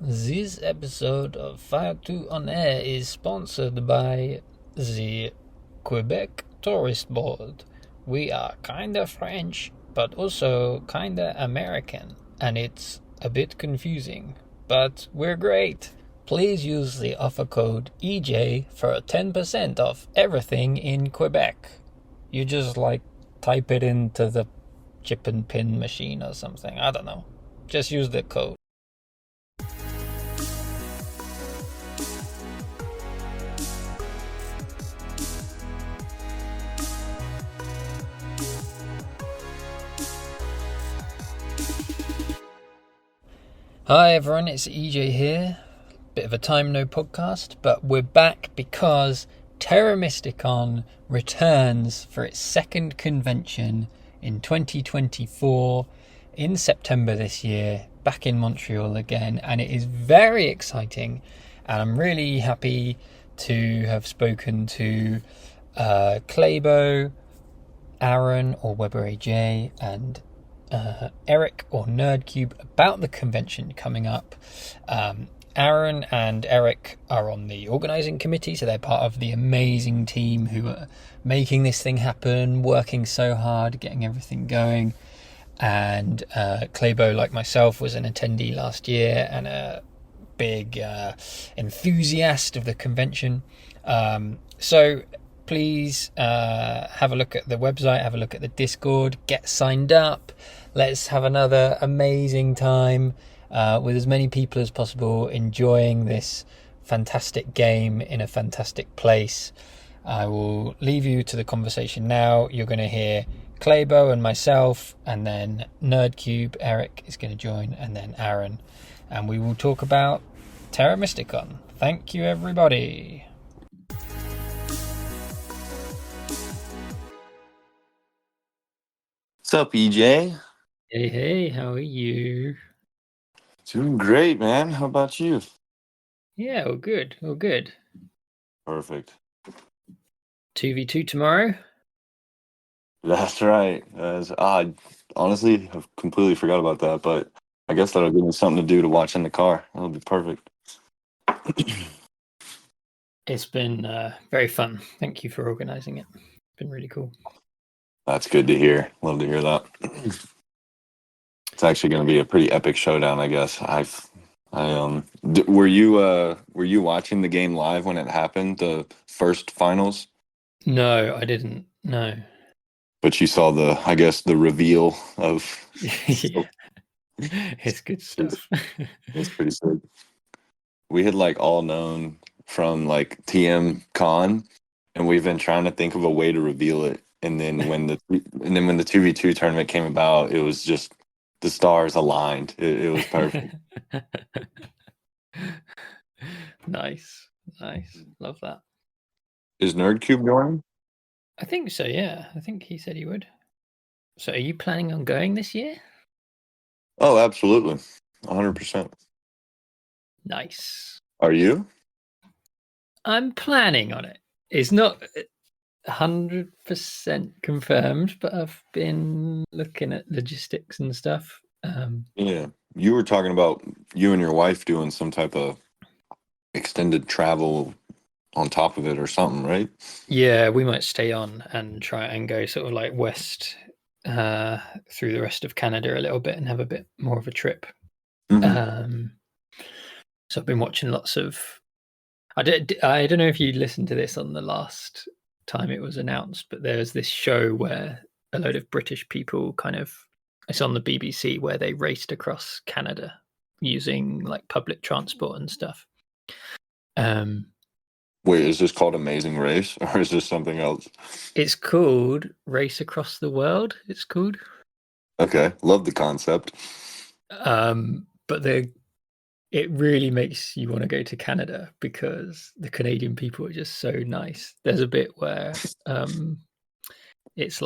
This episode of Fire 2 on Air is sponsored by the Quebec Tourist Board. We are kinda French, but also kinda American, and it's a bit confusing, but we're great. Please use the offer code EJ for 10% off everything in Quebec. You just type it into the chip and pin machine or something. I don't know. Just use the code. Hi everyone, it's Ejay here. Bit of a time no podcast, but we're back because Terra Mysticon returns for its second convention in 2024 in September this year, back in Montreal again, and it is very exciting, and I'm really happy to have spoken to Claybo, Aaron or WebberAJ, and Eric or Nerdcube about the convention coming up. Aaron and Eric are on the organising committee, so they're part of the amazing team who are making this thing happen, working so hard, getting everything going. And Claybo, like myself, was an attendee last year and a big enthusiast of the convention. So please have a look at the website, have a look at the Discord, get signed up. Let's have another amazing time with as many people as possible, enjoying this fantastic game in a fantastic place. I will leave you to the conversation now. You're going to hear Claybo and myself, and then Nerdcube, Eric is going to join, and then Aaron. And we will talk about Terra Mysticon. Thank you, everybody. What's up, EJ? Hey, how are you? Doing great, man. How about you? Yeah, all good. Perfect. 2v2 tomorrow? That's right. I honestly have completely forgot about that, but I guess that'll give me something to do to watch in the car. That'll be perfect. It's been very fun. Thank you for organising it. It's been really cool. That's good to hear. Love to hear that. It's actually going to be a pretty epic showdown, I guess. Were you watching the game live when it happened, the first finals? No, I didn't. No. But you saw the reveal of. Yeah. It's good stuff. It's pretty sick. We had all known from TM Con, and we've been trying to think of a way to reveal it. And then when the 2v2 tournament came about, it was just the stars aligned. It was perfect. Nice. Love that. Is Nerdcube going? I think so, yeah. I think he said he would. So are you planning on going this year? Oh, absolutely. 100%. Nice. Are you? I'm planning on it. It's not 100% confirmed, but I've been looking at logistics and stuff. Yeah. You were talking about you and your wife doing some type of extended travel on top of it or something, right? Yeah, we might stay on and try and go sort of west through the rest of Canada a little bit and have a bit more of a trip. Mm-hmm. So I've been watching lots of. I don't know if you listened to this on the last time it was announced, but there's this show where a load of British people it's on the BBC, where they raced across Canada using public transport and stuff. Wait, is this called Amazing Race, or is this something else? It's called Race Across the World. It's called. Okay, love the concept. But it really makes you want to go to Canada because the Canadian people are just so nice. There's a bit where it's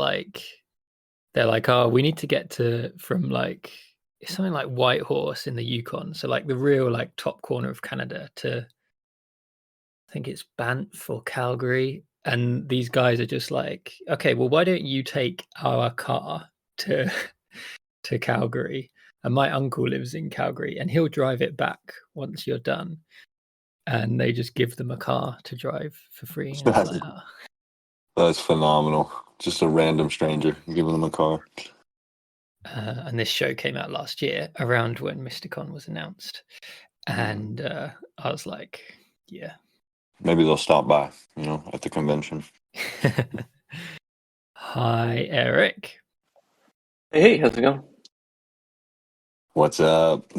they're like, oh, we need to get from it's something like Whitehorse in the Yukon, so the real top corner of Canada, to I think it's Banff or Calgary, and these guys are just like, okay, well, why don't you take our car to Calgary, And my uncle lives in Calgary, and he'll drive it back once you're done. And they just give them a car to drive for free. And it's like, oh. That's phenomenal. Just a random stranger giving them a car. And this show came out last year around when Mysticon was announced. And I was like, yeah. Maybe they'll stop by, at the convention. Hi, Eric. Hey, how's it going? What's up?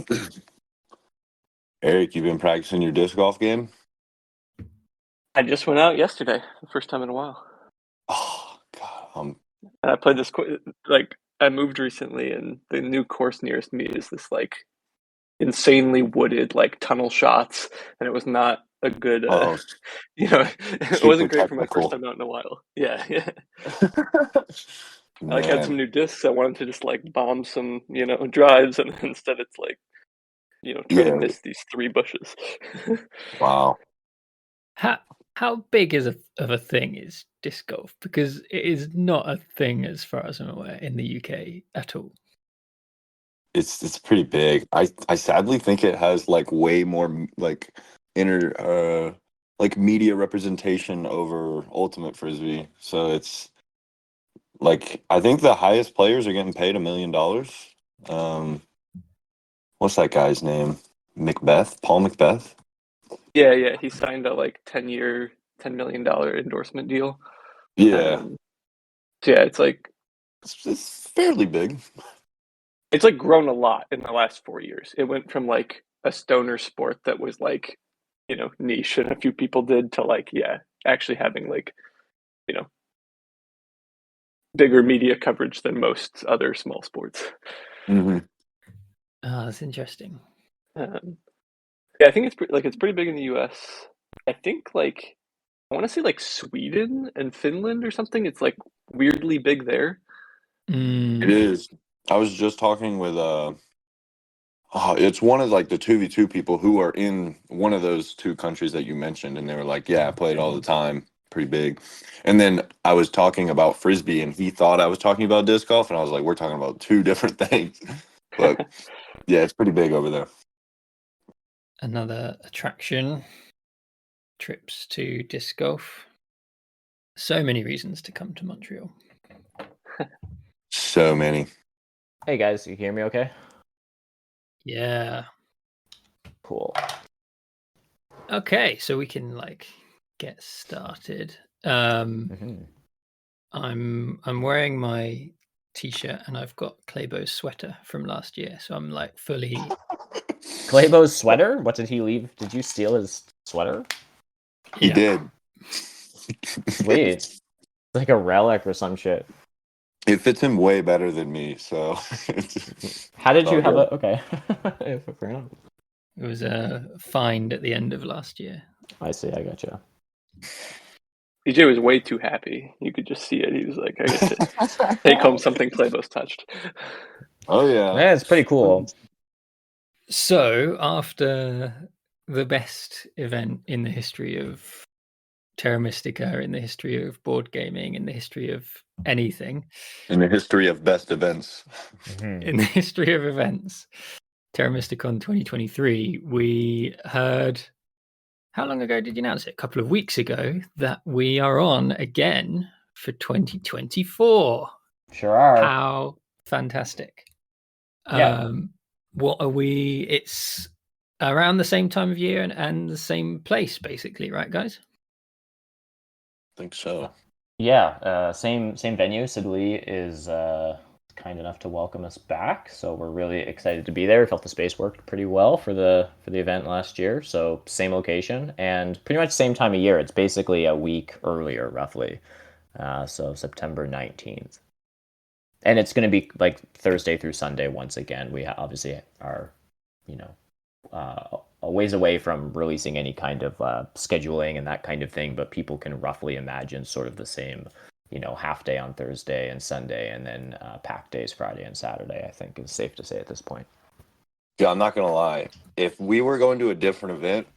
Eric, you been practicing your disc golf game? I just went out yesterday, the first time in a while. Oh, God. And I played this, I moved recently, and the new course nearest me is this, insanely wooded, tunnel shots, and it was not a good, it wasn't great for my first time out in a while. Yeah. I had some new discs. I wanted to just, bomb some, drives, and instead it's, try to miss these 3 bushes. Wow. How big of a thing is disc golf? Because it is not a thing, as far as I'm aware, in the UK at all. It's pretty big. I sadly think it has way more media representation over Ultimate Frisbee. So it's I think the highest players are getting paid $1 million. What's that guy's name? Paul Macbeth. Yeah. He signed a 10-year, $10 million endorsement deal. Yeah. So yeah, it's it's fairly big. It's grown a lot in the last 4 years. It went from a stoner sport that was niche and a few people did to actually having bigger media coverage than most other small sports. Mm-hmm. Oh, that's interesting. Yeah, I think it's pretty big in the US. I think I want to say Sweden and Finland or something. It's weirdly big there. It is. I was just talking with it's one of the 2v2 people who are in one of those 2 countries that you mentioned, and they were like, yeah, I played all the time, pretty big. And then I was talking about Frisbee, and he thought I was talking about disc golf, and I was like, we're talking about 2 different things. But yeah, it's pretty big over there. Another attraction, trips to disc golf. So many reasons to come to Montreal. So many. Hey guys, you hear me okay? Yeah. Cool. Okay, so we can get started. I'm wearing my t-shirt and I've got Claybo's sweater from last year, so I'm fully Claybo's sweater? What did he leave? Did you steal his sweater? He did. Sweet. It's like a relic or some shit. It fits him way better than me, so how did you have it? Okay. Fair enough. It was a find at the end of last year. I see, I gotcha. Ejay was way too happy. You could just see it. He was like, I get to take home something Claybo's touched. Oh yeah, it's pretty cool. So after the best event in the history of Terra Mystica, in the history of board gaming, in the history of anything, in the history of best events, in the history of events, Terra Mysticon 2023, we heard, how long ago did you announce it? A couple of weeks ago, that we are on again for 2024. Sure are. How fantastic. Yeah. What are we? It's around the same time of year and the same place, basically, right, guys? I think so. Yeah, same venue. Sidley is kind enough to welcome us back, so we're really excited to be there. We felt the space worked pretty well for the event last year, so same location and pretty much same time of year. It's basically a week earlier, roughly, so September 19th. And it's going to be Thursday through Sunday once again. We obviously are, a ways away from releasing any kind of scheduling and that kind of thing, but people can roughly imagine sort of the same, half day on Thursday and Sunday, and then pack days Friday and Saturday, I think is safe to say at this point. Yeah, I'm not going to lie. If we were going to a different event,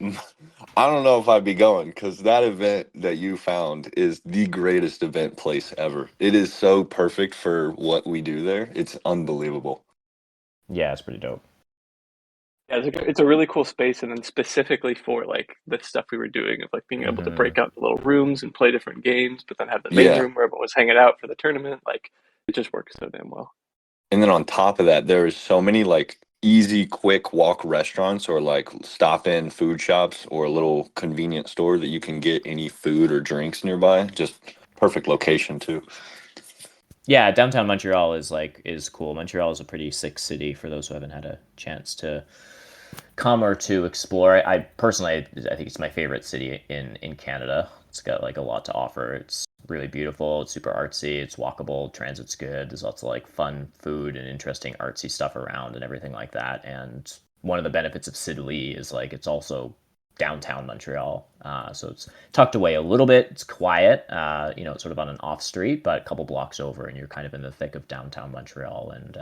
I don't know if I'd be going, because that event that you found is the greatest event place ever. It is so perfect for what we do there. It's unbelievable. Yeah, it's pretty dope. Yeah, it's a really cool space, and then specifically for like the stuff we were doing of like being able to break out the little rooms and play different games, but then have the main Yeah. room where everyone was hanging out for the tournament. Like it just works so damn well. And then on top of that, there is so many like easy, quick walk restaurants or like stop in food shops or a little convenient store that you can get any food or drinks nearby. Just perfect location too. Yeah, downtown Montreal is cool. Montreal is a pretty sick city for those who haven't had a chance to come or to explore. I personally, I think it's my favorite city in Canada. It's got like a lot to offer. It's really beautiful. It's super artsy. It's walkable. Transit's good. There's lots of like fun food and interesting artsy stuff around and everything like that. And one of the benefits of Sidley is like it's also downtown Montreal. So it's tucked away a little bit. It's quiet. It's sort of on an off street, but a couple blocks over, and you're kind of in the thick of downtown Montreal. And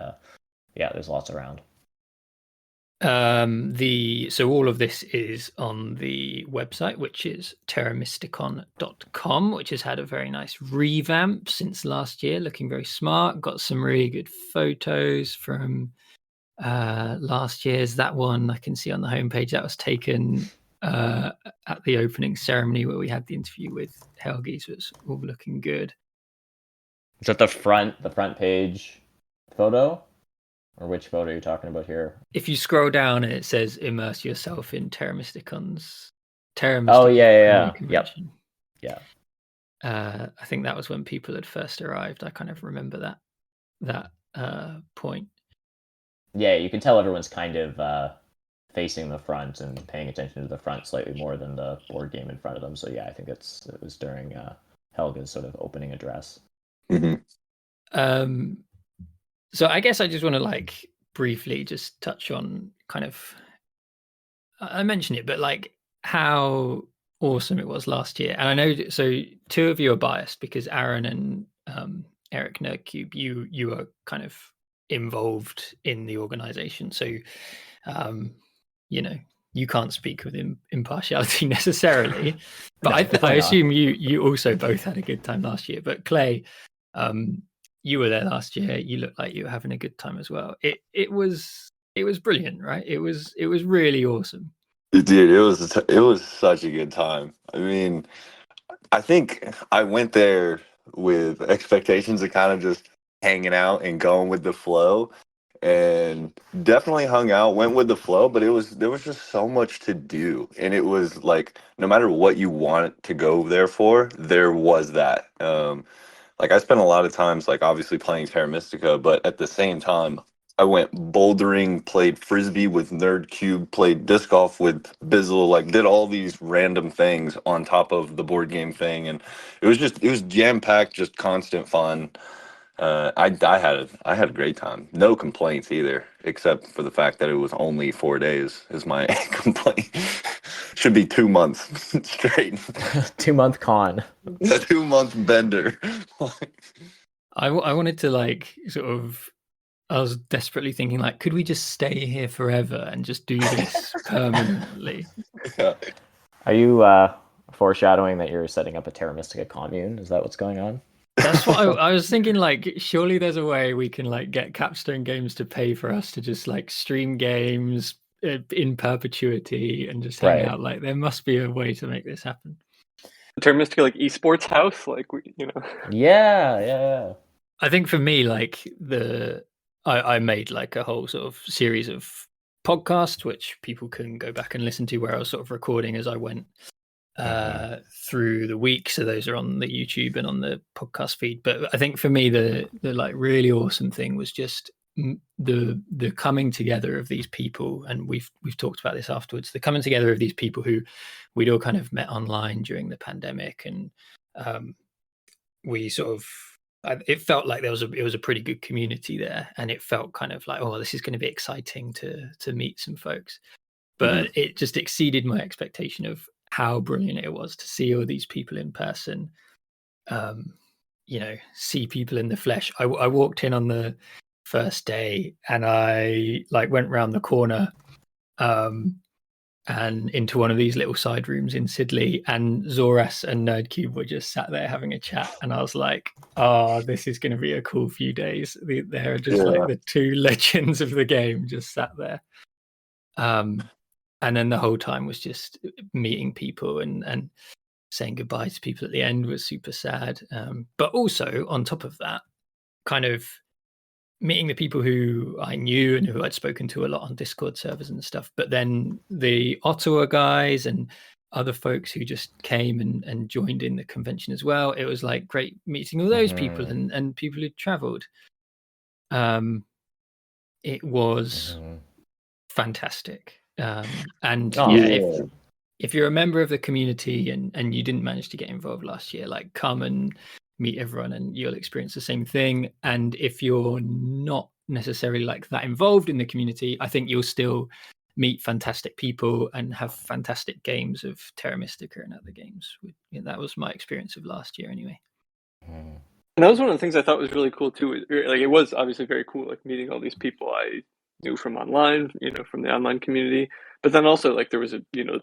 yeah, there's lots around. So all of this is on the website, which is terramysticon.com, which has had a very nice revamp since last year, looking very smart. Got some really good photos from last year's. That one I can see on the homepage that was taken at the opening ceremony where we had the interview with Helgi, so it's all looking good. Is that the front page photo? Or which photo are you talking about here? If you scroll down and it says immerse yourself in Terra Mysticon's Oh yeah. Convention. Yep. Yeah. I think that was when people had first arrived. I kind of remember that point. Yeah, you can tell everyone's kind of facing the front and paying attention to the front slightly more than the board game in front of them. So yeah, I think it was during Helga's sort of opening address. Mm-hmm. So I guess I just want to like briefly just touch on kind of, I mentioned it, but like how awesome it was last year. And I know, so two of you are biased because Aaron and Eric Nerdcube, you are kind of involved in the organization. So, you can't speak with impartiality necessarily, but I assume you also both had a good time last year. But Clay, you were there last year. You looked like you were having a good time as well. It was brilliant, right? It was really awesome. Dude, it was such a good time. I mean, I think I went there with expectations of kind of just hanging out and going with the flow, and definitely hung out, went with the flow, but there was just so much to do, and it was like no matter what you want to go there for, there was that. Like I spent a lot of times like obviously playing Terra Mystica, but at the same time I went bouldering, played frisbee with Nerdcube, played disc golf with Bizzle, like did all these random things on top of the board game thing, and it was jam packed, just constant fun. I had a great time. No complaints either, except for the fact that it was only 4 days. Is my complaint. Should be 2 months straight. 2-month con. A 2-month bender. I wanted to like sort of. I was desperately thinking, like, could we just stay here forever and just do this permanently? Yeah. Are you foreshadowing that you're setting up a Terra Mystica commune? Is that what's going on? That's what I was thinking. Like, surely there's a way we can like get Capstone Games to pay for us to just like stream games in perpetuity and just hang out. Like, there must be a way to make this happen. The Terra Mystica like esports house, like Yeah. I think for me, like I made like a whole sort of series of podcasts which people can go back and listen to, where I was sort of recording as I went through the week. So those are on the YouTube and on the podcast feed. But I think for me, the like really awesome thing was just the coming together of these people, and we've talked about this afterwards. The coming together of these people who we'd all kind of met online during the pandemic, and we sort of. It felt like it was a pretty good community there, and it felt kind of like, oh, this is going to be exciting to meet some folks. But it just exceeded my expectation of how brilliant it was to see all these people in person. See people in the flesh. I walked in on the first day, and I like went round the corner, and and into one of these little side rooms in Sidley, and Zoras and Nerdcube were just sat there having a chat, and I was like, oh, this is going to be a cool few days. They're just like the two legends of the game just sat there. And then the whole time was just meeting people and saying goodbye to people at the end was super sad. But also on top of that, kind of meeting the people who I knew and who I'd spoken to a lot on Discord servers and stuff, but then the Ottawa guys and other folks who just came and joined in the convention as well. It was like great meeting all those people and people who traveled. It was fantastic. If you're a member of the community and you didn't manage to get involved last year, like come and meet everyone and you'll experience the same thing. And if you're not necessarily like that involved in the community, I think you'll still meet fantastic people and have fantastic games of Terra Mystica and other games. That was my experience of last year anyway. And that was one of the things I thought was really cool too. Like, it was obviously very cool, like meeting all these people I knew from online, from the online community. But then also, like, there was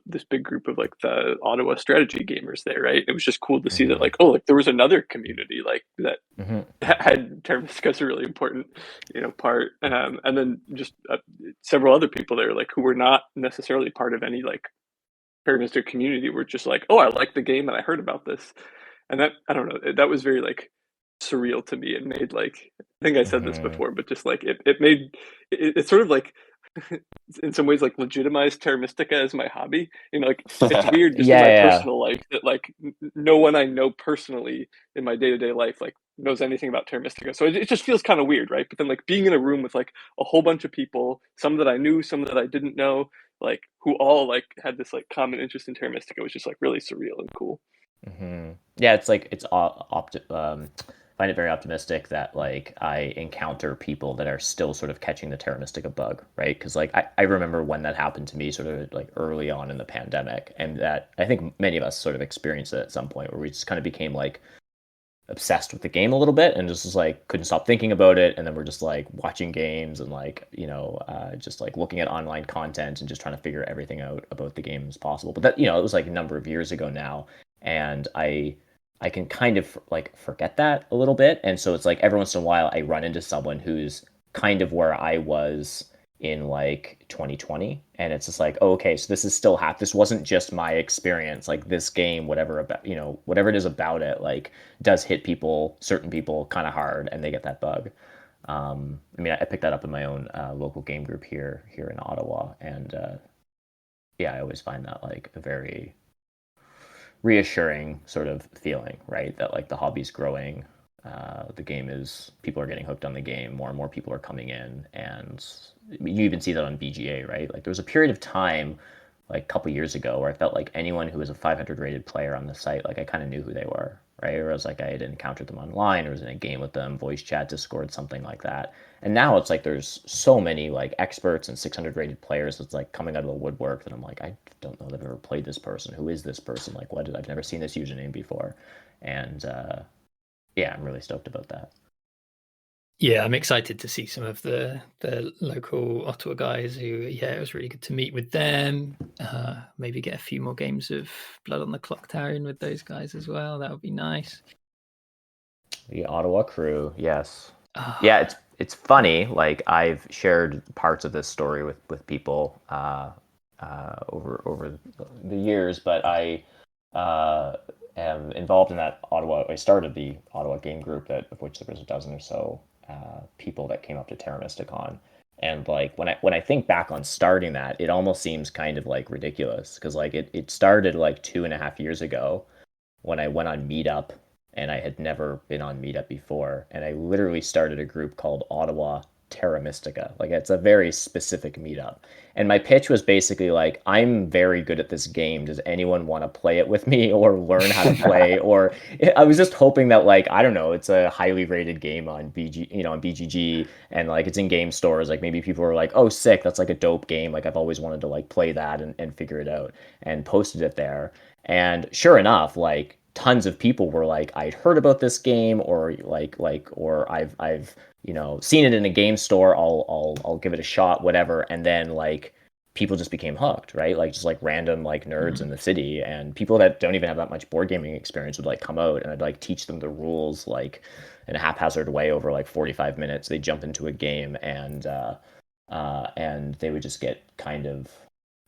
this big group of like the Ottawa strategy gamers there, right? It was just cool to see that, like, oh, like there was another community like that had Terra Mystica as a really important, part. And then just several other people there, like, who were not necessarily part of any like Terra Mystica community, were just like, oh, I like the game and I heard about this, and that, I don't know, that was very like surreal to me. It made, like, I think I said this before, but just like it made it sort of like in some ways like legitimized Terra Mystica as my hobby. Like, it's weird just in my personal life that like no one I know personally in my day-to-day life like knows anything about Terra Mystica. So it just feels kind of weird, right? But then like being in a room with like a whole bunch of people, some that I knew, some that I didn't know, like who all like had this like common interest in Terra Mystica, was just like really surreal and cool. Yeah, it's like find it very optimistic that like I encounter people that are still sort of catching the Terra Mystica bug, right? Because like I remember when that happened to me sort of like early on in the pandemic, and that I think many of us sort of experienced it at some point where we just kind of became like obsessed with the game a little bit and just like couldn't stop thinking about it, and then we're just like watching games and like just like looking at online content and just trying to figure everything out about the game as possible. But that, it was like a number of years ago now, and I can kind of like forget that a little bit. And so it's like every once in a while I run into someone who's kind of where I was in like 2020, and it's just like, oh, okay, so this is still this wasn't just my experience. Like this game, whatever it is about it, like does hit certain people kind of hard, and they get that bug. I mean, I picked that up in my own local game group here in Ottawa, and I always find that like a very reassuring sort of feeling, right? That like the hobby's growing, the game is, people are getting hooked on the game, more and more people are coming in, and you even see that on BGA, right? Like there was a period of time like a couple years ago where I felt like anyone who was a 500 rated player on the site, like I kind of knew who they were, right? Or I was like, I had encountered them online or was in a game with them, voice chat, Discord, something like that. And now it's like there's so many like experts and 600 rated players that's like coming out of the woodwork that I'm like, I don't know that I've ever played this person. Who is this person? Like, I've never seen this username before. And I'm really stoked about that. Yeah, I'm excited to see some of the local Ottawa guys who, it was really good to meet with them. Maybe get a few more games of Blood on the Clock Tower in with those guys as well. That would be nice. The Ottawa crew, yes. Yeah, it's funny. Like I've shared parts of this story with people over the years, but I am involved in that Ottawa. I started the Ottawa game group, of which there was a dozen or so people that came up to Terra Mysticon. And like when I think back on starting that, it almost seems kind of like ridiculous, because like it started like 2.5 years ago when I went on Meetup, and I had never been on Meetup before, and I literally started a group called Ottawa Terra Mystica. Like it's a very specific meetup. And my pitch was basically like, I'm very good at this game. Does anyone want to play it with me or learn how to play? Or I was just hoping that like, I don't know, it's a highly rated game on on BGG, and like it's in game stores. Like maybe people were like, oh, sick, that's like a dope game. Like I've always wanted to like play that and figure it out, and posted it there. And sure enough, like tons of people were like, I'd heard about this game, or or I've seen it in a game store. I'll give it a shot, whatever. And then like people just became hooked, right? Like just like random like nerds in the city, and people that don't even have that much board gaming experience would like come out, and I'd like teach them the rules like in a haphazard way over like 45 minutes. They jump into a game, and they would just get kind of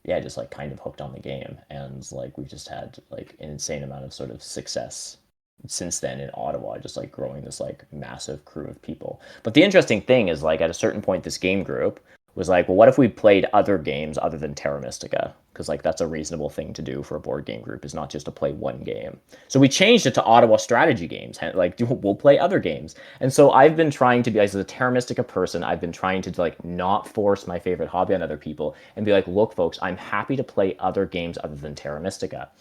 just like kind of hooked on the game, and like we've just had like an insane amount of sort of success since then in Ottawa, just like growing this like massive crew of people. But the interesting thing is like at a certain point, this game group was like, well, what if we played other games other than Terra Mystica? Because like that's a reasonable thing to do for a board game group, is not just to play one game. So we changed it to Ottawa strategy games. Like we'll play other games. And so I've been trying to be, as a Terra Mystica person, I've been trying to like not force my favorite hobby on other people and be like, look, folks, I'm happy to play other games other than Terra Mystica.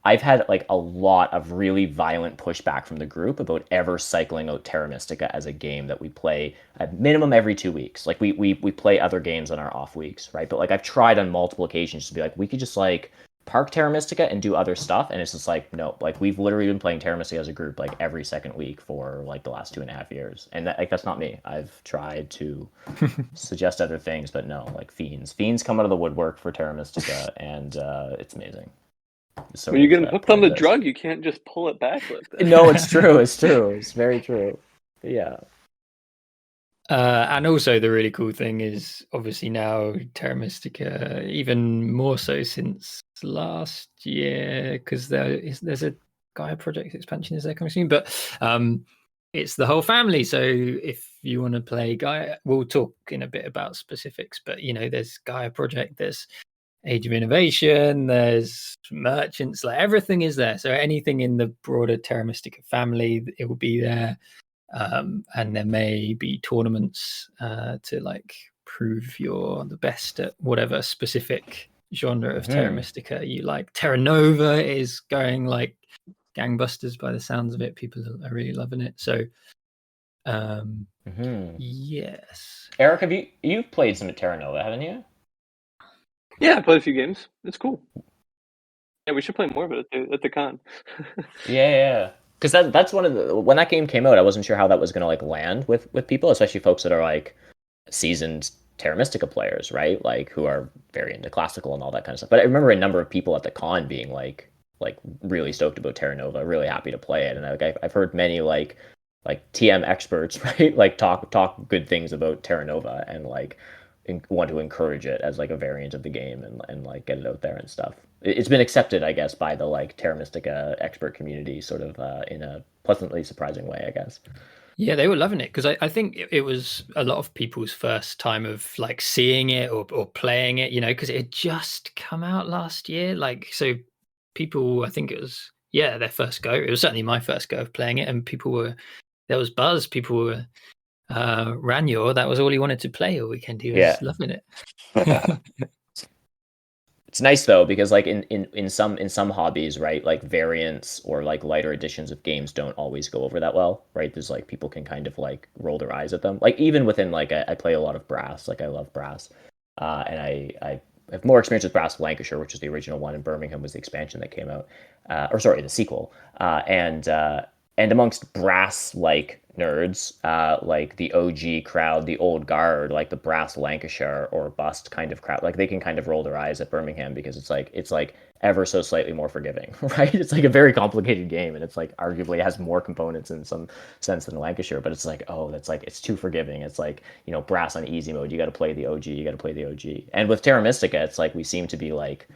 I've had like a lot of really violent pushback from the group about ever cycling out Terra Mystica as a game that we play at minimum every 2 weeks. Like we play other games on our off weeks, right? But like I've tried on multiple occasions to be like, we could just like park Terra Mystica and do other stuff, and it's just like, no, like we've literally been playing Terra Mystica as a group like every second week for like the last 2.5 years, and that, like that's not me. I've tried to suggest other things, but no, like fiends come out of the woodwork for Terra Mystica, and it's amazing. When you get hooked on the drug, you can't just pull it back like that. No, it's true. It's true. It's very true. Yeah. And also the really cool thing is obviously now Terra Mystica, even more so since last year, because there's a Gaia Project expansion is there coming soon, but it's the whole family. So if you want to play Gaia, we'll talk in a bit about specifics, but you know, there's Gaia Project, there's Age of Innovation, there's merchants, like everything is there. So anything in the broader Terra Mystica family, it will be there. And there may be tournaments to like prove you're the best at whatever specific genre of Terra Mystica you like. Terra Nova is going like gangbusters by the sounds of it. People are really loving it. So yes. Eric, you've played some Terra Nova, haven't you? Yeah, I played a few games. It's cool. Yeah, we should play more of it at the con. Yeah. Because that's one of the, when that game came out, I wasn't sure how that was going to like land with people, especially folks that are like seasoned Terra Mystica players, right? Like who are very into classical and all that kind of stuff. But I remember a number of people at the con being like really stoked about Terra Nova, really happy to play it, and I've heard many like TM experts, right? Like talk good things about Terra Nova and like want to encourage it as like a variant of the game and like get it out there and stuff. It's been accepted, I guess, by the like Terra Mystica expert community sort of in a pleasantly surprising way, I guess. Yeah, they were loving it because I think it was a lot of people's first time of like seeing it or playing it, you know, because it had just come out last year. Like, so people, I think it was, their first go. It was certainly my first go of playing it, and there was buzz. People were, Ranyor, that was all he wanted to play all weekend. He was loving it. It's nice though, because like in some hobbies, right, like variants or like lighter editions of games don't always go over that well, right? There's like people can kind of like roll their eyes at them. Like even within like I play a lot of Brass, like I love Brass, and I have more experience with Brass Lancashire, which is the original one, and Birmingham was the expansion that came out, the sequel, and amongst Brass like nerds, like the OG crowd, the old guard, like the Brass Lancashire or Bust kind of crowd, like they can kind of roll their eyes at Birmingham because it's like ever so slightly more forgiving, right? It's like a very complicated game, and it's like arguably has more components in some sense than Lancashire, but it's like, oh, that's like, it's too forgiving. It's like, you know, Brass on easy mode, you got to play the OG. And with Terra Mystica, it's like we seem to be like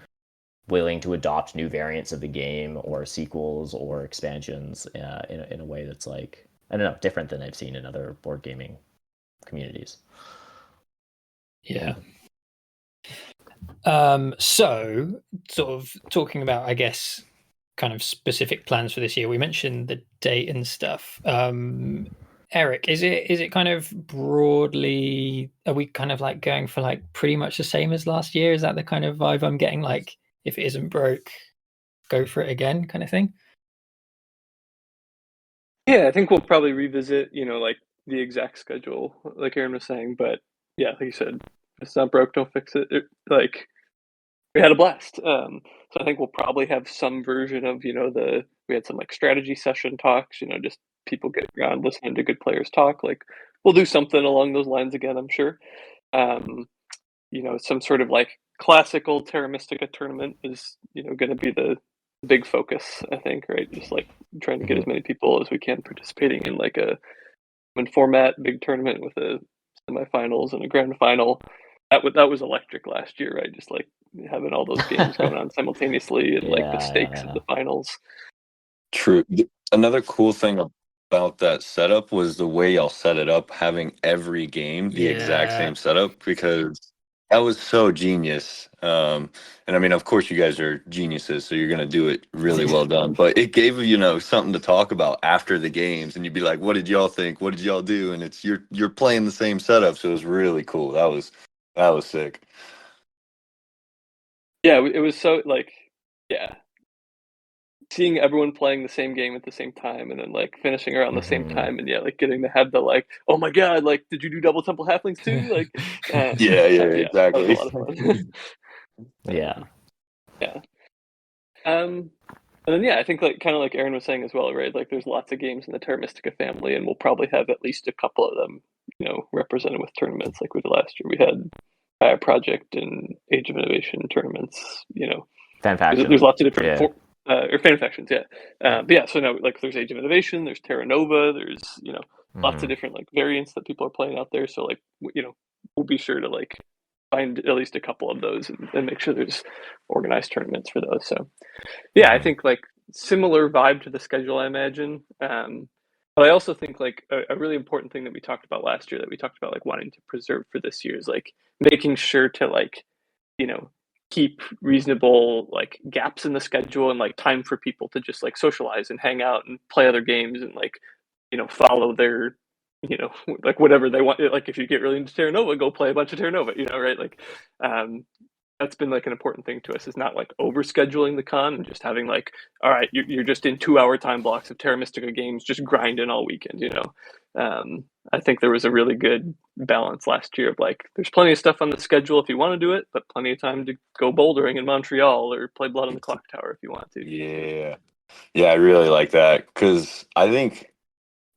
willing to adopt new variants of the game or sequels or expansions in a way that's like, I don't know, different than I've seen in other board gaming communities. Yeah. So sort of talking about, I guess, kind of specific plans for this year. We mentioned the date and stuff. Eric, is it kind of broadly, are we kind of like going for like pretty much the same as last year? Is that the kind of vibe I'm getting? Like, if it isn't broke, go for it again kind of thing? Yeah, I think we'll probably revisit, you know, like the exact schedule, like Aaron was saying. But yeah, like you said, if it's not broke, don't fix it. Like, we had a blast. So I think we'll probably have some version of, you know, we had some like strategy session talks, you know, just people getting on, listening to good players talk. Like, we'll do something along those lines again, I'm sure. some sort of like classical Terra Mystica tournament is, going to be the big focus, I think, right? Just like trying to get as many people as we can participating in like a format big tournament with a semifinals and a grand final. That was electric last year, right? Just like having all those games going on simultaneously and like the stakes of the finals. True. Another cool thing about that setup was the way y'all set it up, having every game the exact same setup, because that was so genius. And I mean, of course, you guys are geniuses, so you're gonna do it really well done. But it gave something to talk about after the games, and you'd be like, "What did y'all think? What did y'all do?" And it's you're playing the same setup, so it was really cool. That was sick. Yeah, it was so like, yeah, seeing everyone playing the same game at the same time and then like finishing around the same time, and yeah, like getting to have the like, oh my god, like did you do double temple halflings too? Like, yeah, exactly. That was a lot of fun. Yeah. And then I think like kind of like Aaron was saying as well, right? Like there's lots of games in the Terra Mystica family, and we'll probably have at least a couple of them, represented with tournaments like we did last year. We had Fire Project and Age of Innovation tournaments. Fan Faction. There's lots of different or fan factions, but yeah. So now like there's Age of Innovation, there's Terra Nova, there's lots of different like variants that people are playing out there. So like we'll be sure to like find at least a couple of those and make sure there's organized tournaments for those. So yeah, I think like similar vibe to the schedule, I imagine. But I also think like a really important thing that we talked about last year, that we talked about like wanting to preserve for this year, is like making sure to like, keep reasonable like gaps in the schedule and like time for people to just like socialize and hang out and play other games and like, follow their, like whatever they want. Like if you get really into Terra Nova, go play a bunch of Terra Nova, right? Like, that's been like an important thing to us, is not like over scheduling the con and just having like, all right, you're just in 2-hour time blocks of Terra Mystica games, just grinding all weekend, I think there was a really good balance last year of like, there's plenty of stuff on the schedule if you want to do it, but plenty of time to go bouldering in Montreal or play Blood on the Clock Tower if you want to. Yeah, I really like that, because I think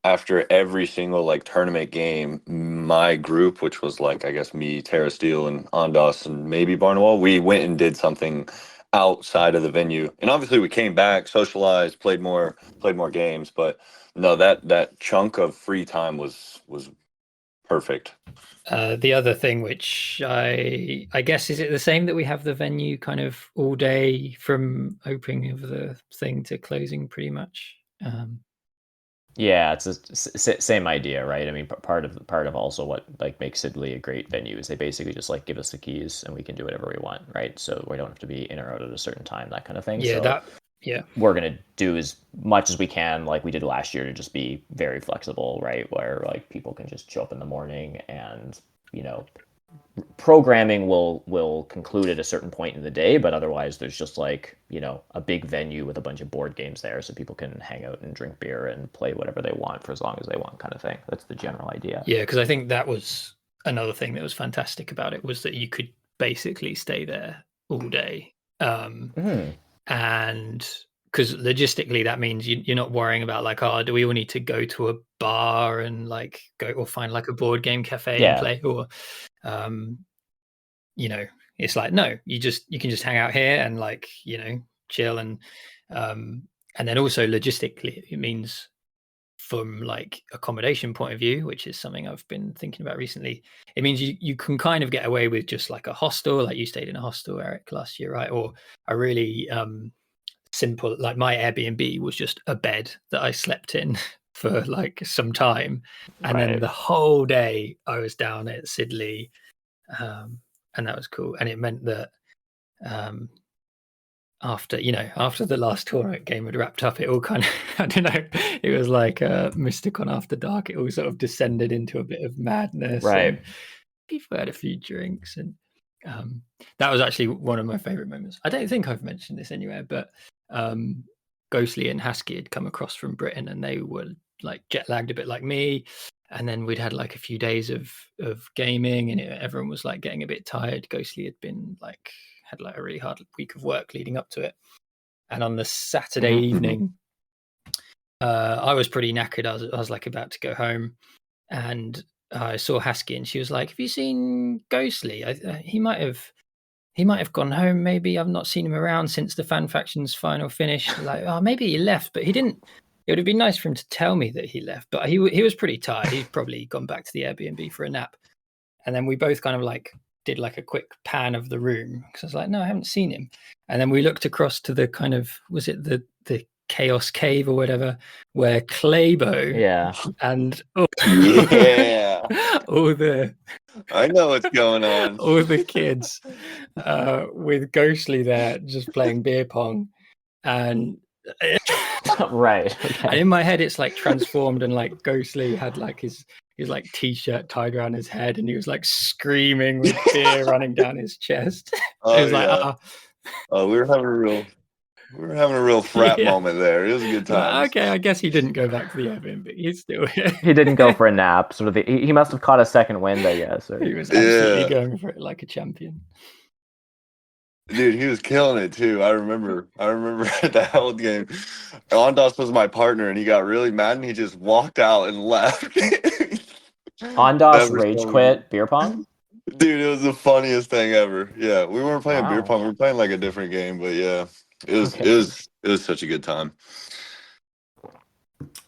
after every single like tournament game, my group, which was like, I guess me, Terra Steel, and Ondas, and maybe Barnwell, we went and did something outside of the venue. And obviously we came back, socialized, played more games, but no, that chunk of free time was perfect. The other thing, which I guess, is it the same that we have the venue kind of all day from opening of the thing to closing pretty much? Yeah, it's the same idea, right? I mean, part of also what like makes Sidley a great venue is they basically just like give us the keys and we can do whatever we want, right? So we don't have to be in or out at a certain time, that kind of thing. We're gonna do as much as we can, like we did last year, to just be very flexible, right? Where like people can just show up in the morning, and programming will conclude at a certain point in the day, but otherwise there's just like a big venue with a bunch of board games there, so people can hang out and drink beer and play whatever they want for as long as they want, kind of thing. That's the general idea. Yeah, because I think that was another thing that was fantastic about it, was that you could basically stay there all day, and because logistically that means you're not worrying about like, oh, do we all need to go to a bar and like go or find like a board game cafe and play, or it's like, no, you can just hang out here and like chill, and then also logistically it means, from like accommodation point of view, which is something I've been thinking about recently, it means you can kind of get away with just like a hostel, like you stayed in a hostel, Eric, last year, right? Or a really simple, like my Airbnb was just a bed that I slept in for like some time, and then the whole day I was down at Sidley, and that was cool. And it meant that after the last tournament game had wrapped up, it all kind of, I don't know, it was like Mysticon after dark. It all sort of descended into a bit of madness, right? People had a few drinks, and that was actually one of my favorite moments. I don't think I've mentioned this anywhere, but Ghostly and Haskey had come across from Britain, and they were like jet lagged a bit like me, and then we'd had like a few days of gaming, and everyone was like getting a bit tired. Ghostly had been like, had like a really hard week of work leading up to it, and on the Saturday evening, I was pretty knackered. I was like about to go home, and I saw Husky, and she was like, "Have you seen Ghostly? He might have gone home. Maybe I've not seen him around since the Fan Factions final finish. Like, oh, maybe he left, but he didn't. It would have been nice for him to tell me that he left, but he was pretty tired. He's probably gone back to the Airbnb for a nap." And then we both kind of like did like a quick pan of the room because I was like, "No, I haven't seen him." And then we looked across to the kind of, was it the Chaos Cave or whatever, where Claybo and all the I know what's going on. all the kids with Ghostly there just playing beer pong, and right. Okay. And in my head it's like transformed, and like Ghostly had like his like t-shirt tied around his head, and he was like screaming with beer running down his chest. It was like, we were having a real frat moment there. It was a good time. Okay, I guess he didn't go back to the Airbnb. He's still here. He didn't go for a nap. Sort of. He must have caught a second wind, I guess. Or... He was absolutely going for it like a champion. Dude, he was killing it too. I remember that whole game. Ondas was my partner, and he got really mad, and he just walked out and left. Ondas rage quit beer pong? Dude, it was the funniest thing ever. Yeah, we weren't playing beer pong. We were playing like a different game, but yeah, it was such a good time.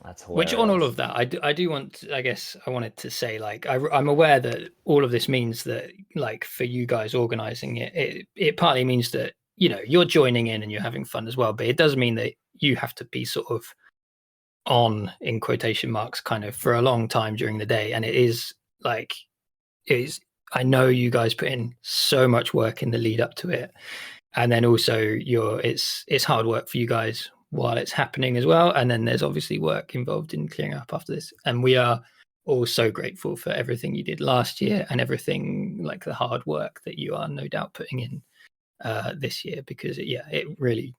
That's hilarious. Which on all of that, I do want, I guess I wanted to say, like, I'm aware that all of this means that, like, for you guys organizing it partly means that, you know, you're joining in and you're having fun as well, but it does mean that you have to be sort of on, in quotation marks, kind of for a long time during the day. And it is like, I know you guys put in so much work in the lead up to it. And then also it's hard work for you guys while it's happening as well. And then there's obviously work involved in clearing up after this. And we are all so grateful for everything you did last year and everything, like the hard work that you are no doubt putting in this year, because it really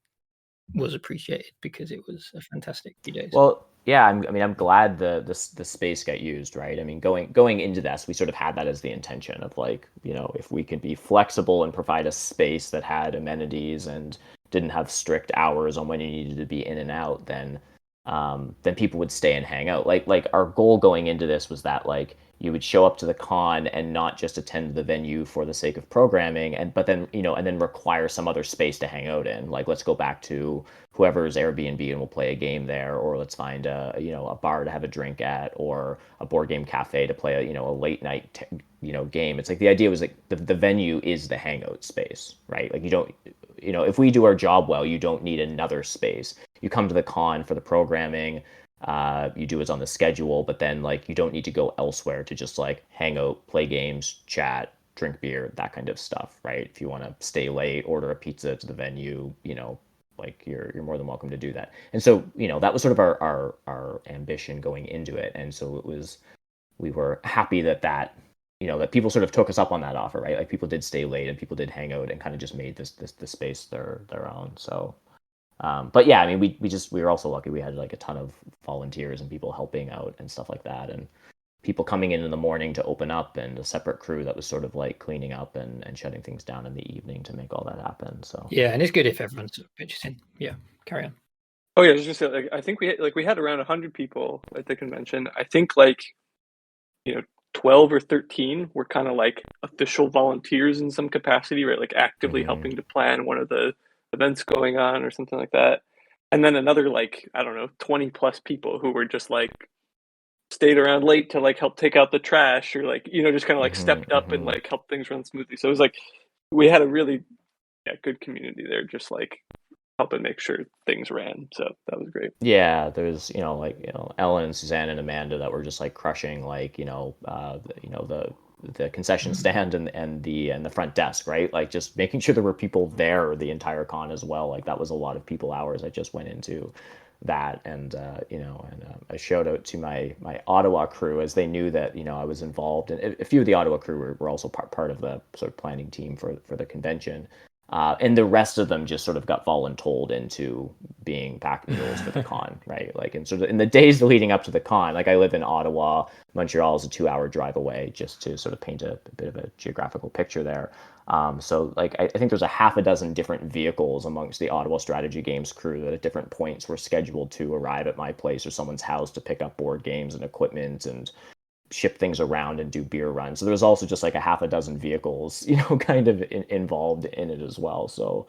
was appreciated, because it was a fantastic few days. Well, yeah, I'm glad the space got used, right? I mean, going into this, we sort of had that as the intention of, like, you know, if we could be flexible and provide a space that had amenities and didn't have strict hours on when you needed to be in and out, then people would stay and hang out. Like our goal going into this was that, like, you would show up to the con and not just attend the venue for the sake of programming, but then require some other space to hang out in. Like, let's go back to whoever's Airbnb and we'll play a game there, or let's find a bar to have a drink at, or a board game cafe to play a late night game. It's like the idea was like the venue is the hangout space, right? Like, you don't, if we do our job well, you don't need another space. You come to the con for the programming. You do what's on the schedule, but then, like, you don't need to go elsewhere to just, like, hang out, play games, chat, drink beer, that kind of stuff, right? If you want to stay late, order a pizza to the venue, like, you're more than welcome to do that. And so, that was sort of our ambition going into it. And so we were happy that people sort of took us up on that offer, right? Like, people did stay late and people did hang out and kind of just made this space their own. So. But yeah, I mean, we were also lucky. We had, like, a ton of volunteers and people helping out and stuff like that, and people coming in the morning to open up, and a separate crew that was sort of like cleaning up and shutting things down in the evening to make all that happen. So yeah, and it's good if everyone sort of pitches in. Yeah, carry on. Oh yeah, I was just gonna say, like, I think we had around 100 people at the convention. I think 12 or 13 were kind of like official volunteers in some capacity, right? Like, actively helping to plan one of the events going on or something like that. And then another, like, I don't know, 20 plus people who were just, like, stayed around late to, like, help take out the trash, or, like, just kind of like stepped up and, like, helped things run smoothly. So it was like we had a really good community there, just, like, helping make sure things ran. So that was great. Yeah, there's Ellen and Suzanne and Amanda that were just, like, crushing, like, the concession stand and the front desk, right? Like, just making sure there were people there the entire con as well. Like, that was a lot of people hours that just went into that. And a shout out to my Ottawa crew, as they knew that I was involved, and a few of the Ottawa crew were also part of the sort of planning team for the convention. And the rest of them just sort of got voluntold into being pack mules for the con, right? Like, and sort of in the days leading up to the con, like, I live in Ottawa, Montreal is a 2-hour drive away, just to sort of paint a bit of a geographical picture there. So, like, I think there's a half a dozen different vehicles amongst the Ottawa Strategy Games crew that at different points were scheduled to arrive at my place or someone's house to pick up board games and equipment and ship things around and do beer runs. So there was also just like a half a dozen vehicles, you know, kind of involved in it as well. So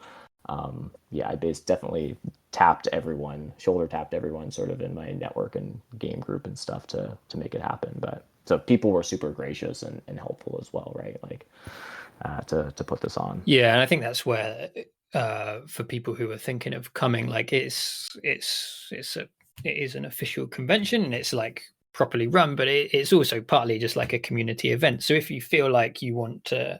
yeah, I definitely shoulder tapped everyone sort of in my network and game group and stuff to make it happen. But so people were super gracious and helpful as well, right? Like to put this on. Yeah, and I think that's where for people who are thinking of coming, like it is an official convention and it's like properly run, but it's also partly just like a community event. So if you feel like you want to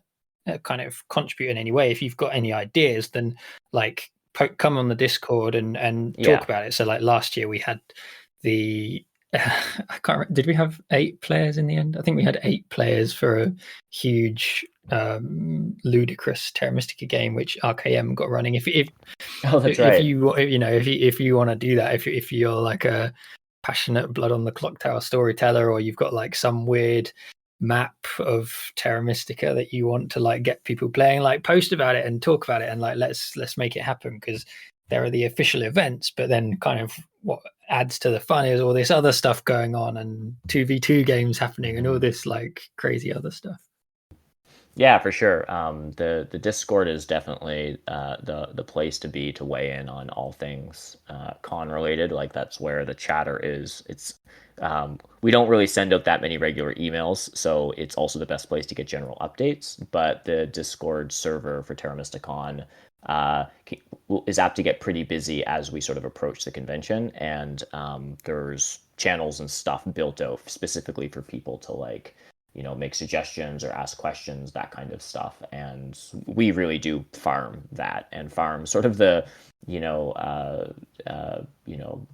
kind of contribute in any way, if you've got any ideas, then like come on the Discord and talk about it. So like last year we had the I can't remember, did we have 8 players in the end? I think we had 8 players for a huge ludicrous Terra Mystica game which RKM got running. If right. if you want to do that, if you're like a passionate Blood on the Clock Tower storyteller, or you've got like some weird map of Terra Mystica that you want to like get people playing, like post about it and talk about it, and like let's make it happen, because there are the official events, but then kind of what adds to the fun is all this other stuff going on and 2v2 games happening and all this like crazy other stuff. Yeah, for sure. The Discord is definitely the place to be to weigh in on all things con related. Like that's where the chatter is. It's we don't really send out that many regular emails, so it's also the best place to get general updates. But the Discord server for Terra Mysticon is apt to get pretty busy as we sort of approach the convention, and there's channels and stuff built out specifically for people to like, you know, make suggestions or ask questions, that kind of stuff. And we really do farm that and farm sort of the,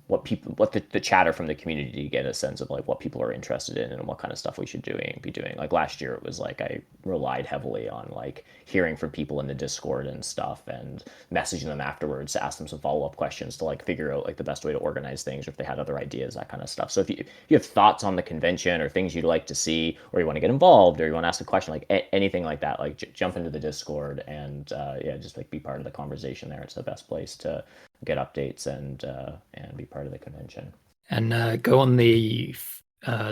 what the chatter from the community to get a sense of like what people are interested in and what kind of stuff we should be doing. Like last year, it was like I relied heavily on like hearing from people in the Discord and stuff and messaging them afterwards to ask them some follow-up questions to like figure out like the best way to organize things, or if they had other ideas, that kind of stuff. So if you have thoughts on the convention or things you'd like to see, or you want to get involved, or you want to ask a question, like anything like that, like jump into the Discord and just like be part of the conversation there. It's the best place to get updates and be part of the convention. And go on the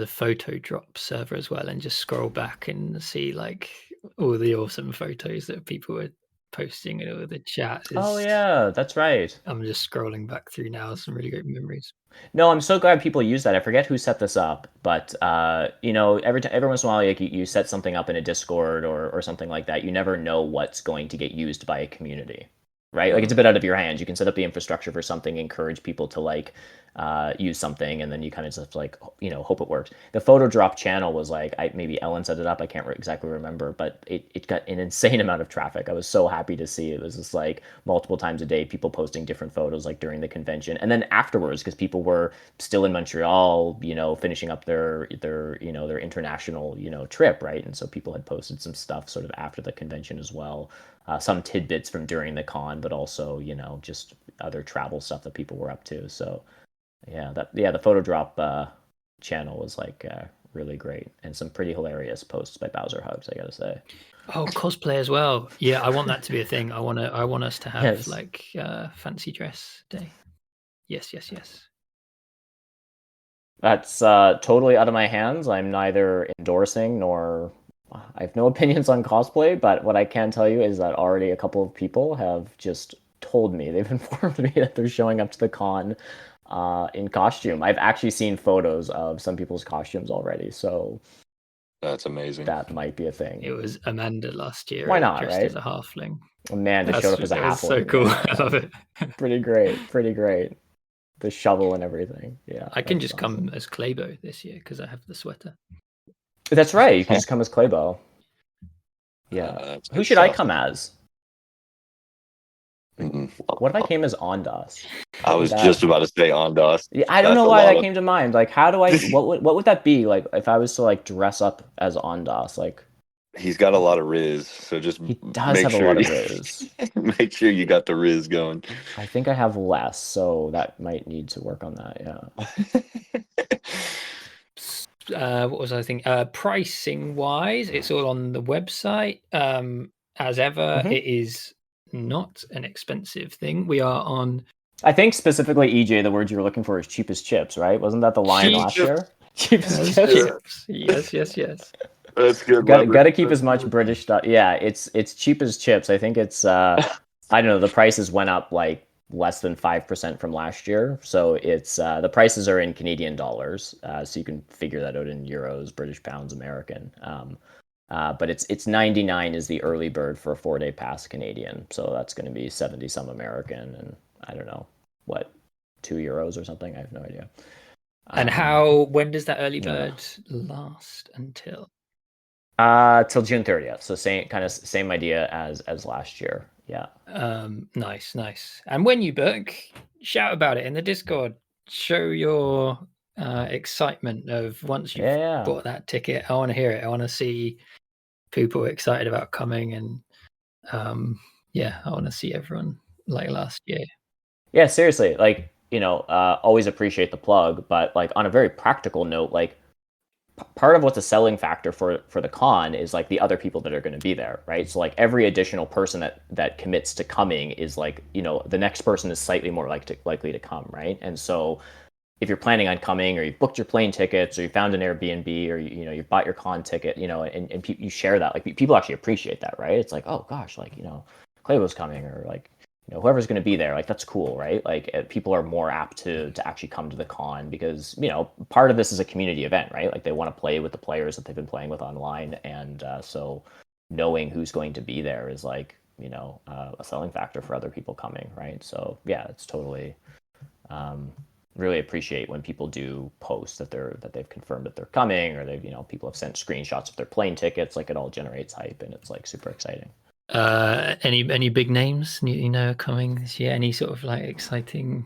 photo drop server as well and just scroll back and see like all the awesome photos that people were posting and all the chat. Oh yeah, that's right. I'm just scrolling back through now, some really great memories. No, I'm so glad people use that. I forget who set this up, but every once in a while, like you set something up in a Discord or something like that, you never know what's going to get used by a community, right? Like it's a bit out of your hands. You can set up the infrastructure for something, encourage people to like use something, and then you kind of just like, hope it works. The photo drop channel was like, maybe Ellen set it up. I can't exactly remember, but it got an insane amount of traffic. I was so happy to see it. It was just like multiple times a day, people posting different photos like during the convention, and then afterwards, because people were still in Montreal, finishing up their international trip, right? And so people had posted some stuff sort of after the convention as well. Some tidbits from during the con, but also just other travel stuff that people were up to. So the photo drop channel was like really great, and some pretty hilarious posts by Bowser Hugs, I gotta say. Oh, cosplay as well. Yeah, I want that to be a thing. I want us to have like fancy dress day. Yes. That's totally out of my hands. I'm neither endorsing nor I have no opinions on cosplay, but what I can tell you is that already a couple of people have just told me, they've informed me that they're showing up to the con in costume. I've actually seen photos of some people's costumes already, so that's amazing. That might be a thing. It was Amanda last year. Why not, dressed right? as a halfling. Amanda showed up as a halfling. So cool. I love it. Pretty great. The shovel and everything. Yeah. I can just come as Claybo this year because I have the sweater. That's right. You can just come as Claybo. Yeah. Who should I come as? What if I came as Ondas? I was just about to say Ondas. Yeah, I don't know why that came to mind. Like, how do I? What would that be like if I was to like dress up as Ondas? Like, he's got a lot of Riz, so just he does have a lot of Riz. Make sure you got the Riz going. I think I have less, so that might need to work on that. Yeah. What was I thinking? Pricing wise, it's all on the website. As ever, it is not an expensive thing. We are on. I think specifically, Ejay, the word you were looking for is cheapest chips, right? Wasn't that the line last year? Cheapest Yes, chips. yes. That's good. Got to keep as much British stuff. Yeah, it's cheap as chips. I think it's I don't know. The prices went up like less than 5% from last year. So it's the prices are in Canadian dollars, so you can figure that out in euros, British pounds, American. But it's 99 is the early bird for a 4-day pass Canadian. So that's going to be 70 some American, and I don't know what, €2 or something. I have no idea. And when does that early bird last until? Till June 30th. So same idea as last year. Yeah. Nice. And when you book, shout about it in the Discord. Show your excitement of once you've bought that ticket. I want to hear it. I want to see people excited about coming, and I want to see everyone like last year. Yeah, seriously. Like, always appreciate the plug, but like on a very practical note, like part of what's a selling factor for the con is like the other people that are going to be there, right? So like every additional person that commits to coming is like, the next person is slightly more likely to come, right? And so if you're planning on coming, or you've booked your plane tickets, or you found an Airbnb, or you've bought your con ticket, and you share that, like people actually appreciate that, right? It's like, oh gosh, like Claybo's coming, or like whoever's going to be there, like that's cool, right? Like people are more apt to actually come to the con because part of this is a community event, right? Like they want to play with the players that they've been playing with online, and so knowing who's going to be there is like a selling factor for other people coming, right? So yeah, it's totally really appreciate when people do post that they've confirmed that they're coming, or they've people have sent screenshots of their plane tickets. Like it all generates hype, and it's like super exciting. Any big names coming this year? Any sort of like exciting?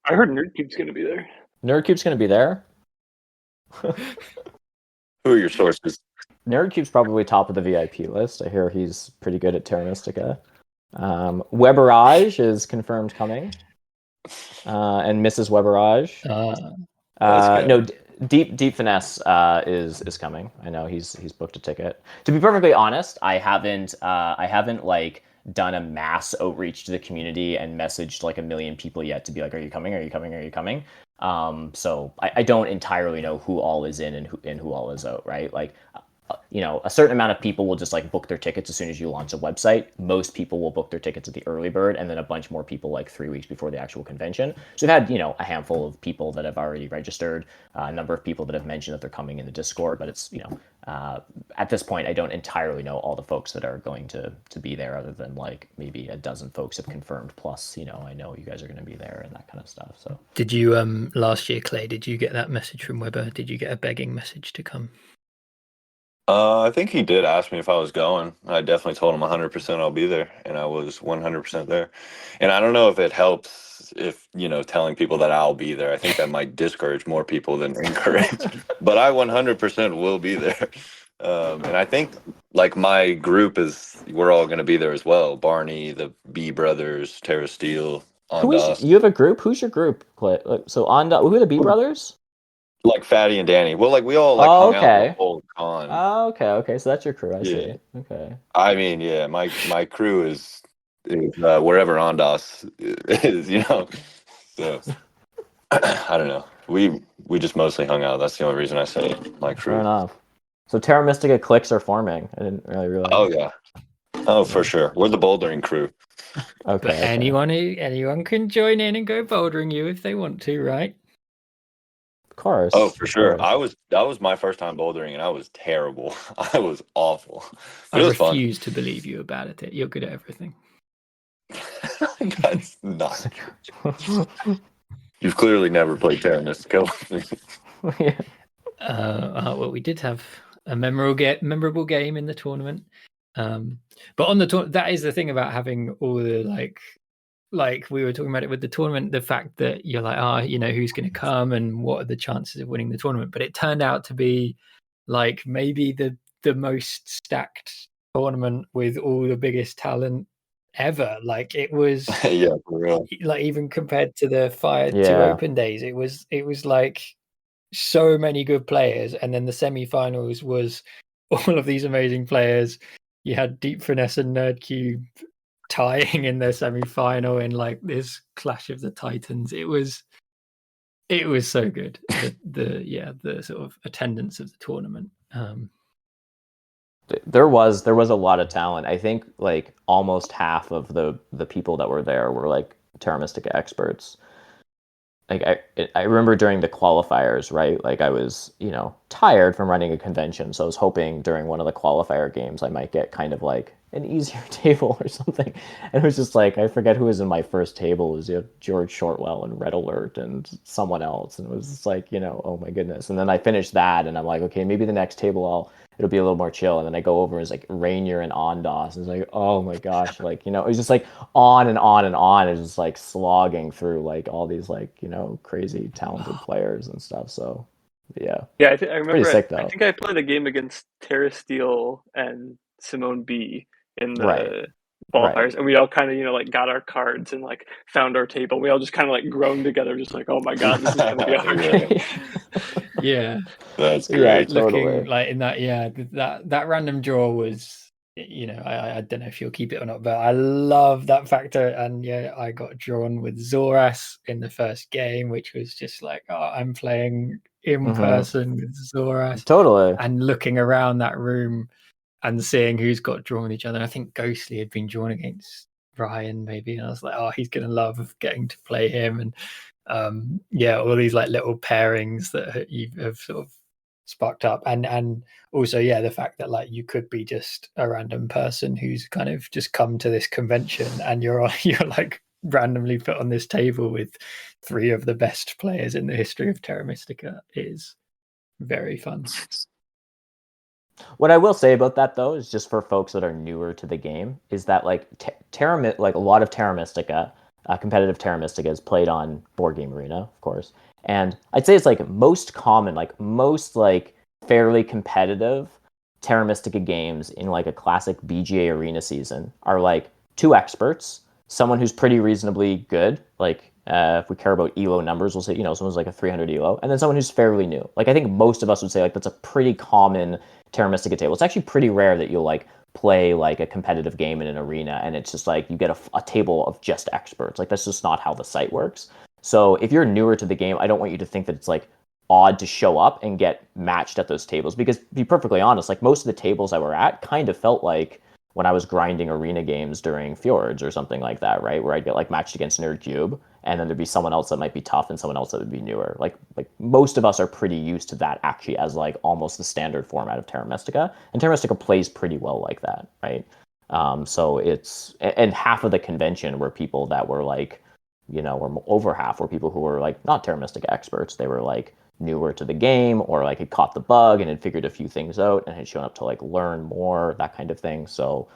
I heard Nerdcube's going to be there. Nerdcube's going to be there. Who are your sources? Nerdcube's probably top of the VIP list. I hear he's pretty good at Terra Mystica. WebberAJ is confirmed coming, and Mrs. WebberAJ. No, Deep Finesse is coming. I know he's booked a ticket. To be perfectly honest, I haven't like done a mass outreach to the community and messaged like 1 million people yet to be like, are you coming? Are you coming? Are you coming? So I don't entirely know who all is in and who all is out, right? Like, a certain amount of people will just like book their tickets as soon as you launch a website. Most people will book their tickets at the early bird, and then a bunch more people like 3 weeks before the actual convention. So we've had, a handful of people that have already registered, a number of people that have mentioned that they're coming in the Discord, but it's, at this point, I don't entirely know all the folks that are going to be there, other than like maybe a dozen folks have confirmed, plus, I know you guys are going to be there and that kind of stuff. So did you, last year, Clay, did you get that message from Webber? Did you get a begging message to come? I think he did ask me if I was going. I definitely told him 100% I'll be there, and I was 100% there. And I don't know if it helps if, telling people that I'll be there. I think that might discourage more people than encourage. But I 100% will be there. And I think like my group we're all going to be there as well. Barney, the B brothers, Terra Steel, Ondas. You have a group? Who's your group, Clay? So Ondas, who are the B brothers? Like Fatty and Danny. Well, like we all like hung out the whole con. Oh, okay. So that's your crew. I see. Okay. I mean, yeah, my crew is wherever Ondas is, So I don't know. We just mostly hung out. That's the only reason I say my crew. Fair enough. So Terra Mystica cliques are forming. I didn't really realize. Oh yeah. Oh, for sure. We're the bouldering crew. Okay. But anyone can join in and go bouldering you if they want to, right? Of course. Oh, for sure. That was my first time bouldering, and I was terrible. I was awful. I refuse to believe you about it. You're good at everything. That's not true. You've clearly never played Terra Mysticon. Yeah. Well, we did have a memorable game in the tournament. But on the tournament, that is the thing about having all the like we were talking about it with the tournament, the fact that you're like, who's going to come and what are the chances of winning the tournament? But it turned out to be like maybe the most stacked tournament with all the biggest talent ever. Like it was, yeah, for real. Like even compared to the Fire 2 Open days, it was like so many good players, and then the semi-finals was all of these amazing players. You had Deep Finesse and Nerdcube tying in their semi-final in like this clash of the titans. It was It was so good. The sort of attendance of the tournament. There was a lot of talent. I think like almost half of the people that were there were like Terra Mystica experts. Like I remember during the qualifiers, right? Like I was, tired from running a convention, so I was hoping during one of the qualifier games I might get kind of like an easier table or something. And it was just like I forget who was in my first table. It was George Shortwell and Red Alert and someone else, and it was just like, oh my goodness. And then I finished that, and I'm like, okay, maybe the next table it'll be a little more chill. And then I go over and it's like Rainier and Ondas. And it's like, oh my gosh, like, it was just like on and on and on. It was just like slogging through like all these like, crazy talented players and stuff. So yeah. Yeah, I remember pretty sick, though. I think I played a game against Terra Steel and Simone B in the qualifiers, and we all kind of, like got our cards and like found our table. We all just kind of like groaned together, just like, oh my god, this is gonna be a hard game. Yeah. That's great. Yeah, Looking totally. like in that random draw was, I don't know if you'll keep it or not, but I love that factor. And yeah, I got drawn with Zoras in the first game, which was just like, oh, I'm playing in person with Zoras. Totally. And looking around that room and seeing who's got drawn with each other. I think Ghostly had been drawn against Ryan maybe, and I was like, oh, he's gonna love getting to play him. And all these like little pairings that you have sort of sparked up, and also the fact that like you could be just a random person who's kind of just come to this convention and you're like randomly put on this table with three of the best players in the history of Terra Mystica is very fun. What I will say about that, though, is just for folks that are newer to the game, is that like like a lot of Terra Mystica, competitive Terra Mystica is played on Board Game Arena, of course. And I'd say it's like most common, like most like fairly competitive Terra Mystica games in like a classic BGA Arena season are like two experts, someone who's pretty reasonably good, like if we care about ELO numbers, we'll say, someone's like a 300 ELO, and then someone who's fairly new. Like I think most of us would say like that's a pretty common Terra Mystica table. It's actually pretty rare that you'll like play like a competitive game in an arena and it's just like you get a table of just experts. Like that's just not how the site works. So if you're newer to the game, I don't want you to think that it's like odd to show up and get matched at those tables, because to be perfectly honest, like most of the tables I were at kind of felt like when I was grinding arena games during Fjords or something like that, right? Where I'd get like matched against Nerdcube, and then there'd be someone else that might be tough and someone else that would be newer. Like most of us are pretty used to that actually as like almost the standard format of Terra Mystica, and Terra Mystica plays pretty well like that, right? So it's, and half of the convention were people that were like, or over half were people who were like not Terra Mystica experts. They were like newer to the game, or like had caught the bug and had figured a few things out and had shown up to like learn more, that kind of thing. So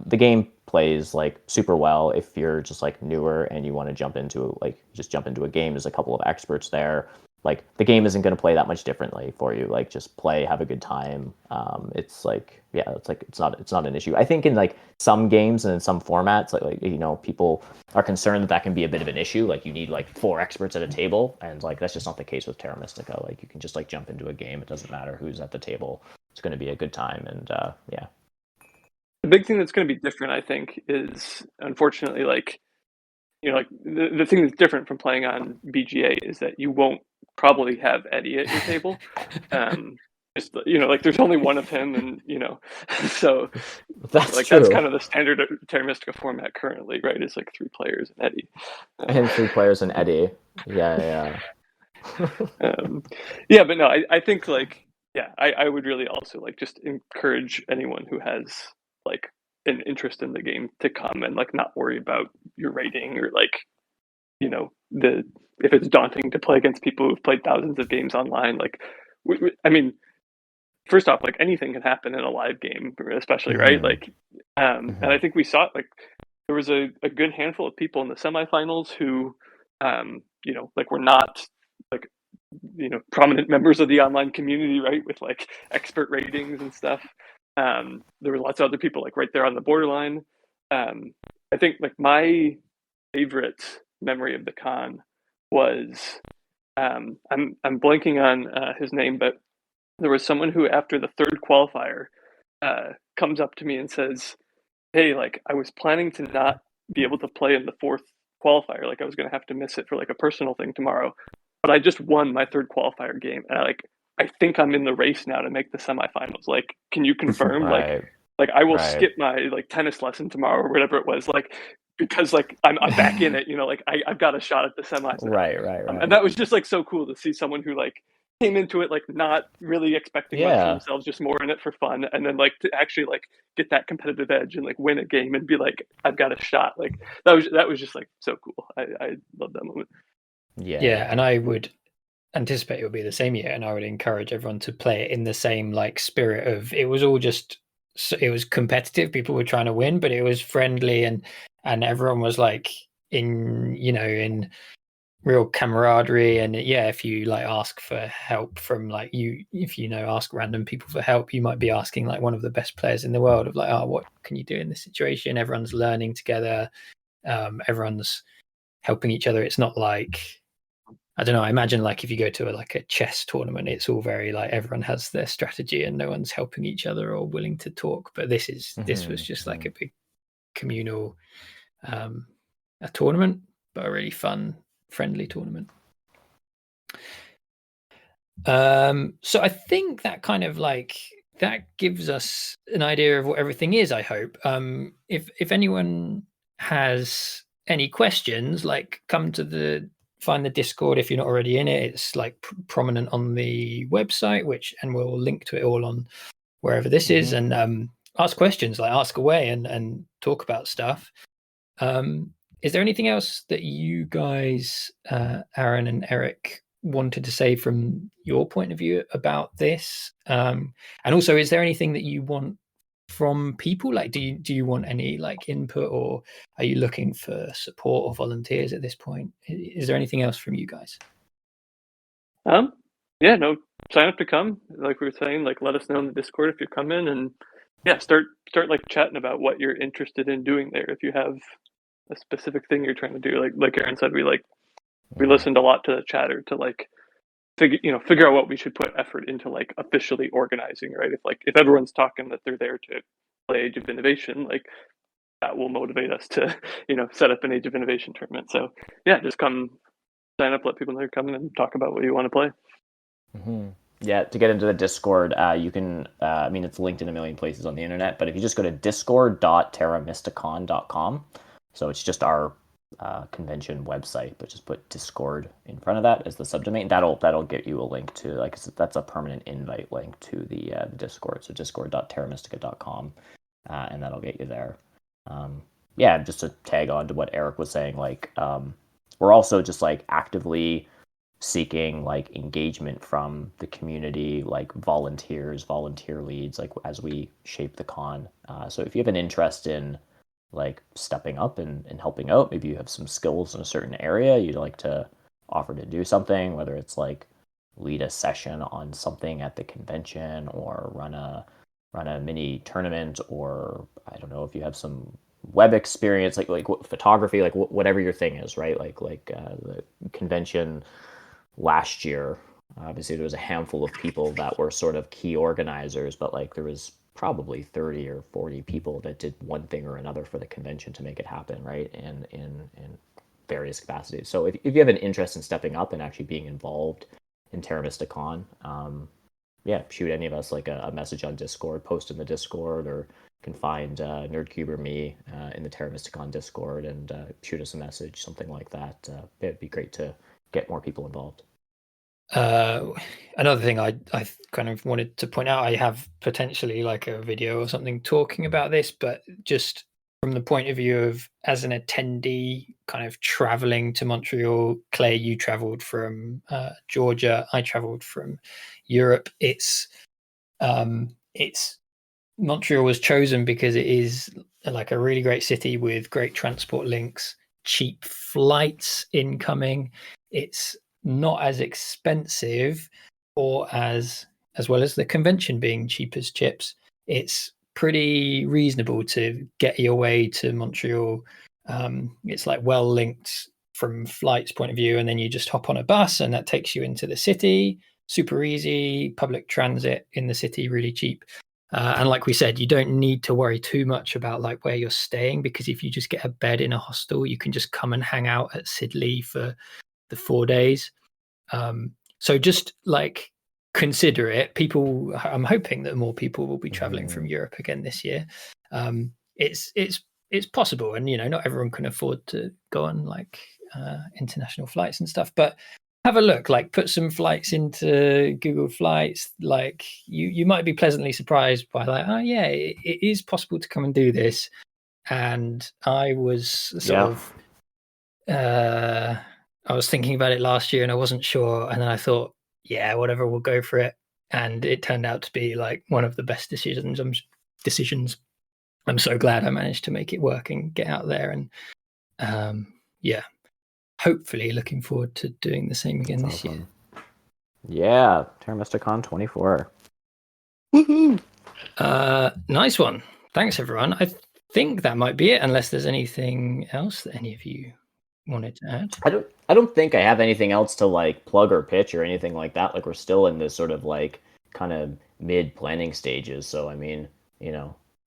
the game plays like super well if you're just like newer and you want to jump into a game. There's a couple of experts there. Like the game isn't going to play that much differently for you. Like just play, have a good time. It's like, it's not an issue. I think in like some games and in some formats, like people are concerned that can be a bit of an issue. Like you need like 4 experts at a table, and like that's just not the case with Terra Mystica. Like you can just like jump into a game. It doesn't matter who's at the table. It's going to be a good time, and yeah. The big thing that's going to be different, I think, is unfortunately like like the thing that's different from playing on BGA is that you won't probably have Eddie at your table. Just like there's only one of him, and so that's like true. That's kind of the standard Terra Mystica format currently, right? It's like 3 players and Eddie. And 3 players and Eddie. Yeah. But no, I think like I would really also like just encourage anyone who has like an interest in the game to come and like not worry about your rating, or like if it's daunting to play against people who've played thousands of games online. Like I mean, first off, like anything can happen in a live game, especially, right? Like and I think we saw it, like there was a good handful of people in the semifinals who like were not like prominent members of the online community, right, with like expert ratings and stuff. There were lots of other people like right there on the borderline. I think like my favorite memory of the con was I'm blanking on his name, but there was someone who after the 3rd qualifier comes up to me and says, hey, like I was planning to not be able to play in the 4th qualifier, like I was going to have to miss it for like a personal thing tomorrow, but I just won my third qualifier game, and I think I'm in the race now to make the semifinals. Like, can you confirm? Right. Like I will Right. skip my like tennis lesson tomorrow or whatever it was. Like, because like I'm back in it. You know, like I've got a shot at the semis now. Right. And that was just like so cool to see someone who like came into it like not really expecting much from Yeah. themselves, just more in it for fun, and then like to actually like get that competitive edge and like win a game and be like, I've got a shot. Like that was just like so cool. I love that moment. Yeah, and I would anticipate it would be the same year, and I would encourage everyone to play it in the same like spirit of it was all just it was competitive. People were trying to win, but it was friendly, and everyone was like in real camaraderie. And yeah, if you like ask for help from like if ask random people for help, you might be asking like one of the best players in the world of like, oh, what can you do in this situation? Everyone's learning together. Everyone's helping each other. It's not like, I don't know. I imagine like if you go to a chess tournament, it's all very like everyone has their strategy and no one's helping each other or willing to talk. But this was just like a big communal a tournament, but a really fun, friendly tournament. So I think that kind of like that gives us an idea of what everything is. I hope. If anyone has any questions, like find the Discord if you're not already in it. It's like prominent on the website, and we'll link to it all on wherever this is, and ask questions, like ask away and talk about stuff. Is there anything else that you guys, Aaron and Eric, wanted to say from your point of view about this? And also, is there anything that you want from people? Like, do you want any like input, or are you looking for support or volunteers at this point? Is there anything else from you guys? Yeah, no, sign up to come. Like we were saying, like let us know in the Discord if you're coming, and yeah, start like chatting about what you're interested in doing there. If you have a specific thing you're trying to do, like Aaron said, we listened a lot to the chatter to like figure out what we should put effort into like officially organizing, right? If everyone's talking that they're there to play Age of Innovation, like that will motivate us to set up an Age of Innovation tournament. So yeah, just come sign up, let people know you're coming, and talk about what you want to play. Yeah, to get into the Discord, you can, it's linked in a million places on the internet, but if you just go to discord.terramysticon.com, so it's just our convention website, but just put Discord in front of that as the subdomain. That'll get you a link to, like I said, that's a permanent invite link to the Discord. So discord.terramystica.com, and that'll get you there. Just to tag on to what Eric was saying, like we're also just like actively seeking like engagement from the community, like volunteer leads, like as we shape the con. So if you have an interest in like stepping up and helping out, maybe you have some skills in a certain area, you'd like to offer to do something, whether it's like lead a session on something at the convention or run a mini tournament, or I don't know if you have some web experience, like photography, like whatever your thing is, right? Like the convention last year, obviously there was a handful of people that were sort of key organizers, but like there was probably 30 or 40 people that did one thing or another for the convention to make it happen, right? And in various capacities. So if you have an interest in stepping up and actually being involved in Terra Mysticon, shoot any of us like a message on Discord, post in the Discord, or you can find Nerdcube or me in the Terra Mysticon Discord and shoot us a message, something like that. It'd be great to get more people involved. Another thing I kind of wanted to point out, I have potentially like a video or something talking about this, but just from the point of view of as an attendee kind of traveling to Montreal. Clay, you traveled from Georgia, I traveled from Europe. It's Montreal was chosen because it is like a really great city with great transport links, cheap flights incoming. It's not as expensive, or as well as the convention being cheap as chips. It's pretty reasonable to get your way to Montreal. It's like well linked from flights point of view, and then you just hop on a bus and that takes you into the city. Super easy. Public transit in the city, really cheap. And like we said, you don't need to worry too much about like where you're staying, because if you just get a bed in a hostel, you can just come and hang out at Sidley for the 4 days. So just like consider it. People, I'm hoping that more people will be traveling from Europe again this year. It's possible, and not everyone can afford to go on like international flights and stuff, but have a look, like put some flights into Google Flights. Like you might be pleasantly surprised by like, oh yeah, it is possible to come and do this. And I was sort of I was thinking about it last year and I wasn't sure, and then I thought, yeah, whatever, we'll go for it. And it turned out to be like one of the best decisions. I'm so glad I managed to make it work and get out there. And hopefully looking forward to doing the same again this year. Yeah, Terra Mysticon 24. Woohoo! Nice one. Thanks, everyone. I think that might be it, unless there's anything else that any of you wanted to add. I don't think I have anything else to like plug or pitch or anything like that. Like we're still in this sort of like kind of mid planning stages. So I mean,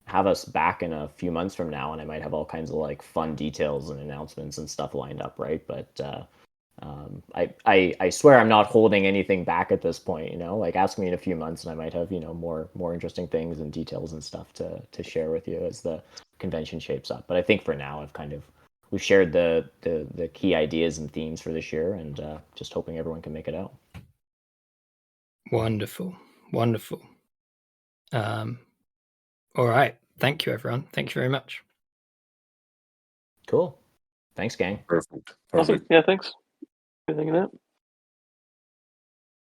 have us back in a few months from now and I might have all kinds of like fun details and announcements and stuff lined up, right? But I swear I'm not holding anything back at this point, like ask me in a few months and I might have, more interesting things and details and stuff to share with you as the convention shapes up. But I think for now we've shared the key ideas and themes for this year, and just hoping everyone can make it out. Wonderful. All right. Thank you, everyone. Thank you very much. Cool. Thanks, gang. Perfect. Awesome. Yeah, thanks. Good thinking that.